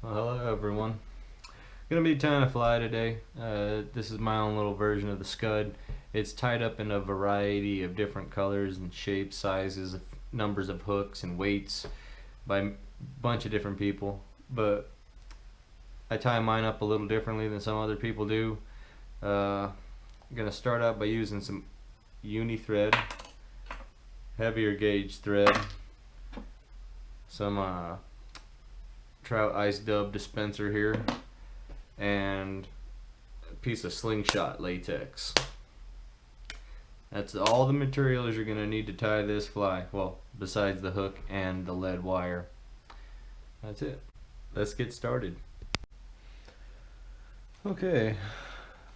Well, hello everyone. Gonna be tying a fly today. This is my own little version of the Scud. It's tied up in a variety of different colors and shapes, sizes, numbers of hooks and weights by a bunch of different people. But I tie mine up a little differently than some other people do. I'm gonna start out by using some uni thread, heavier gauge thread, some trout ice dub dispenser here, and a piece of slingshot latex. That's all the materials you're going to need to tie this fly, well, besides the hook and the lead wire. That's it. Let's get started. Okay,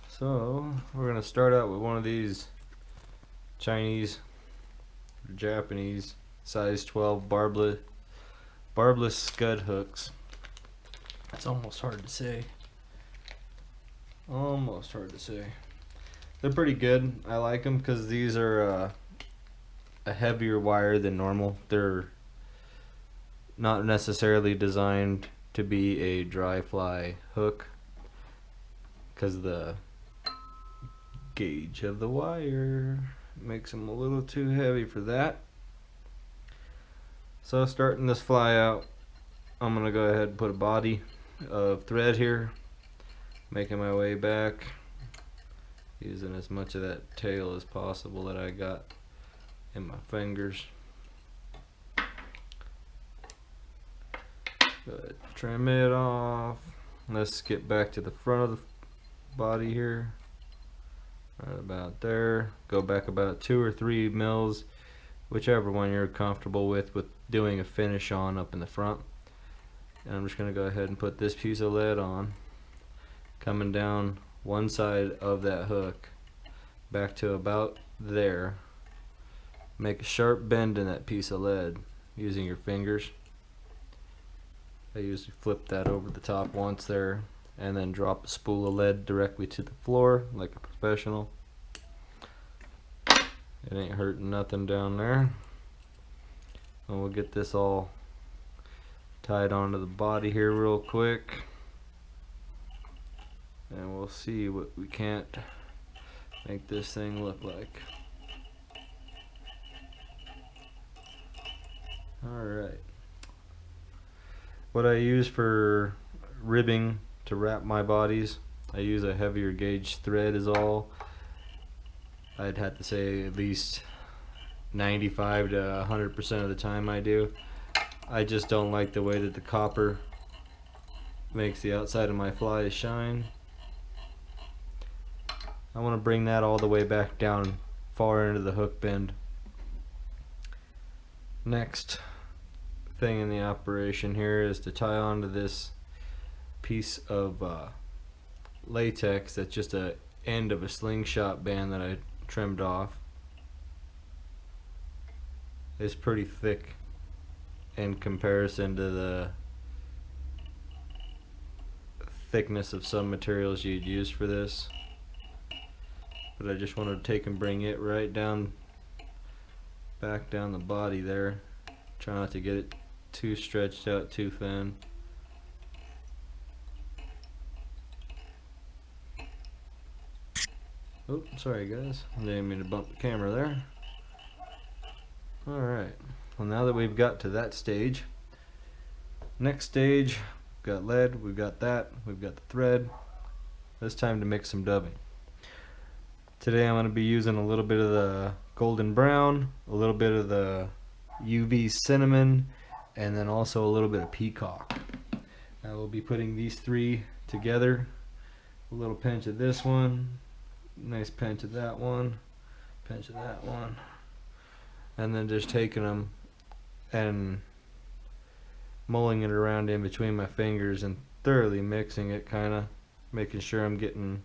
so we're going to start out with one of these Chinese or Japanese size 12 barbless Scud hooks. It's almost hard to say. They're pretty good. I like them because these are a heavier wire than normal. They're not necessarily designed to be a dry fly hook because the gauge of the wire makes them a little too heavy for that. So starting this fly out, I'm going to go ahead and put a body of thread here, making my way back, using as much of that tail as possible that I got in my fingers. Go ahead, trim it off. Let's get back to the front of the body here, right about there. Go back about 2 or 3 mils, whichever one you're comfortable with doing a finish on up in the front. And I'm just going to go ahead and put this piece of lead on, coming down one side of that hook back to about there. Make a sharp bend in that piece of lead using your fingers. I usually flip that over the top once there and then drop a spool of lead directly to the floor like a professional. It ain't hurting nothing down there. And we'll get this all tied onto the body here real quick, and we'll see what we can't make this thing look like. Alright, what I use for ribbing to wrap my bodies, I use a heavier gauge thread is all. I'd have to say at least 95 to 100% of the time I do. I just don't like the way that the copper makes the outside of my flies shine. I want to bring that all the way back down far into the hook bend. Next thing in the operation here is to tie onto this piece of latex that's just a end of a slingshot band that I trimmed off. It's pretty thick in comparison to the thickness of some materials you'd use for this, but I just wanted to take and bring it right down, back down the body there. Try not to get it too stretched out too thin. Oh, sorry guys, I didn't mean to bump the camera there. Alright, well now that we've got to that stage, next stage, we've got lead, we've got that, we've got the thread. It's time to mix some dubbing. Today I'm going to be using a little bit of the golden brown, a little bit of the UV cinnamon, and then also a little bit of peacock. I will be putting these three together. A little pinch of this one, nice pinch of that one, pinch of that one, and then just taking them and mulling it around in between my fingers and thoroughly mixing it, kind of making sure I'm getting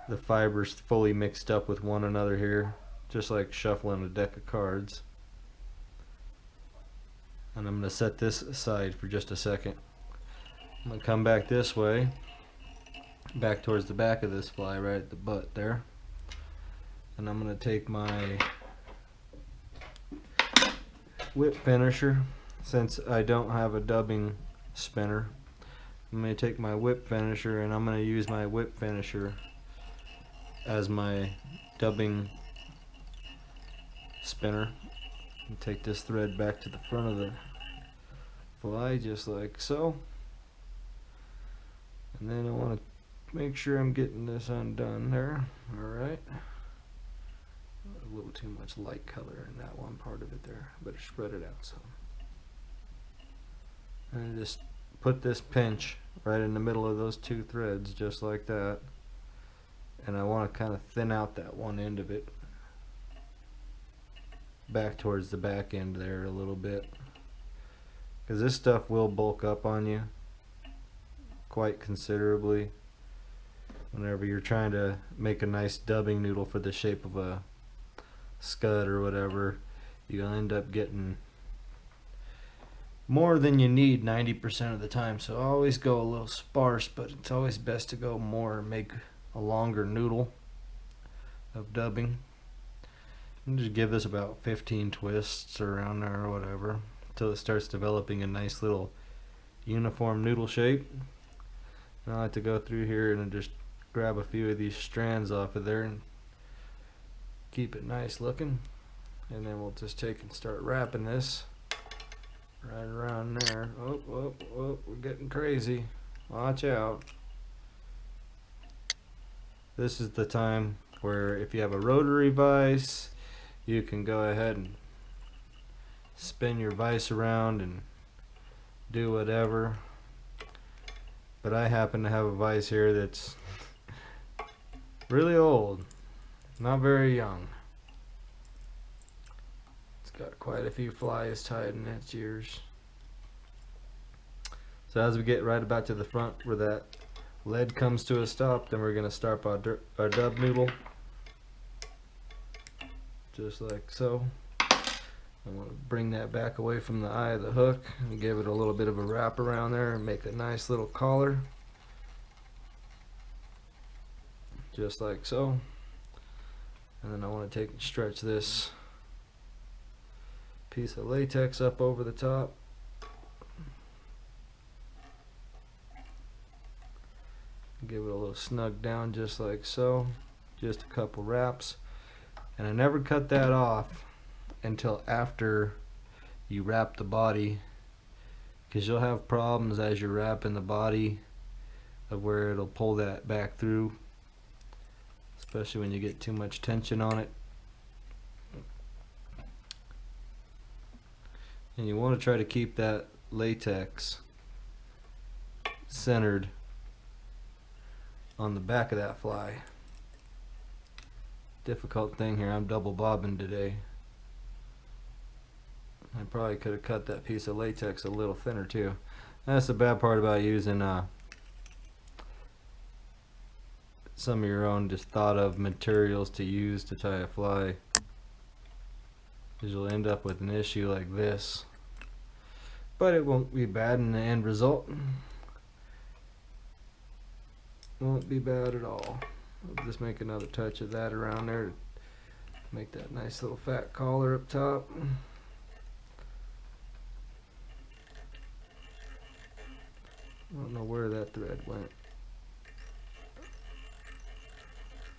the fibers fully mixed up with one another here, just like shuffling a deck of cards. And I'm going to set this aside for just a second. I'm going to come back this way, back towards the back of this fly, right at the butt there, and I'm going to take my whip finisher. Since I don't have a dubbing spinner, I'm going to take my whip finisher and I'm going to use my whip finisher as my dubbing spinner. And take this thread back to the front of the fly just like so. And then I want to make sure I'm getting this undone there. Alright. A little too much light color in that one part of it there. Better spread it out some. And just put this pinch right in the middle of those two threads just like that. And I want to kind of thin out that one end of it back towards the back end there a little bit, because this stuff will bulk up on you quite considerably whenever you're trying to make a nice dubbing noodle for the shape of a scud or whatever. You'll end up getting more than you need 90% of the time, so always go a little sparse, but it's always best to go more and make a longer noodle of dubbing. And just give this about 15 twists around there or whatever until it starts developing a nice little uniform noodle shape. And I like to go through here and just grab a few of these strands off of there and keep it nice looking, and then we'll just take and start wrapping this right around there. Oh, oh, oh, we're getting crazy. Watch out. This is the time where if you have a rotary vise, you can go ahead and spin your vise around and do whatever. But I happen to have a vise here that's really old, not very young. Got quite a few flies tied in its ears. So as we get right about to the front where that lead comes to a stop, then we're going to start our dub noodle just like so. I want to bring that back away from the eye of the hook and give it a little bit of a wrap around there and make a nice little collar just like so. And then I want to take and stretch this piece of latex up over the top. Give it a little snug down just like so. Just a couple wraps. And I never cut that off until after you wrap the body, because you'll have problems as you're wrapping the body of where it'll pull that back through, especially when you get too much tension on it. And you want to try to keep that latex centered on the back of that fly. Difficult thing here, I'm double bobbing today. I probably could have cut that piece of latex a little thinner too. That's the bad part about using some of your own just thought of materials to use to tie a fly, because you'll end up with an issue like this. But it won't be bad in the end result. Won't be bad at all. I'll just make another touch of that around there to make that nice little fat collar up top. I don't know where that thread went.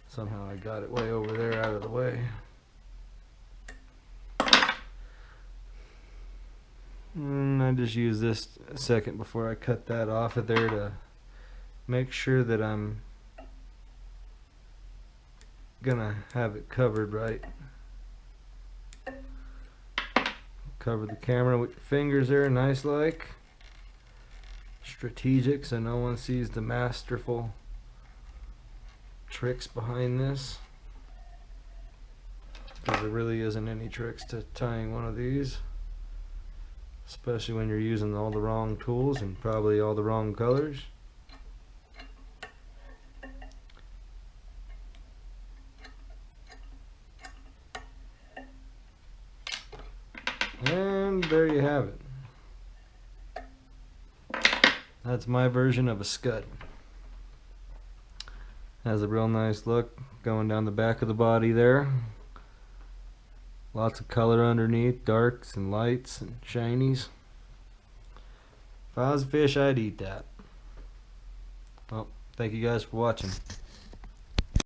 Somehow I got it way over there out of the way. And I just use this a second before I cut that off of there to make sure that I'm gonna have it covered right. Cover the camera with your fingers there, nice like. Strategic so no one sees the masterful tricks behind this. Because there really isn't any tricks to tying one of these, especially when you're using all the wrong tools and probably all the wrong colors. And there you have it. That's my version of a scud. Has a real nice look going down the back of the body there. Lots of color underneath, darks and lights and shinies. If I was a fish, I'd eat that. Well, thank you guys for watching.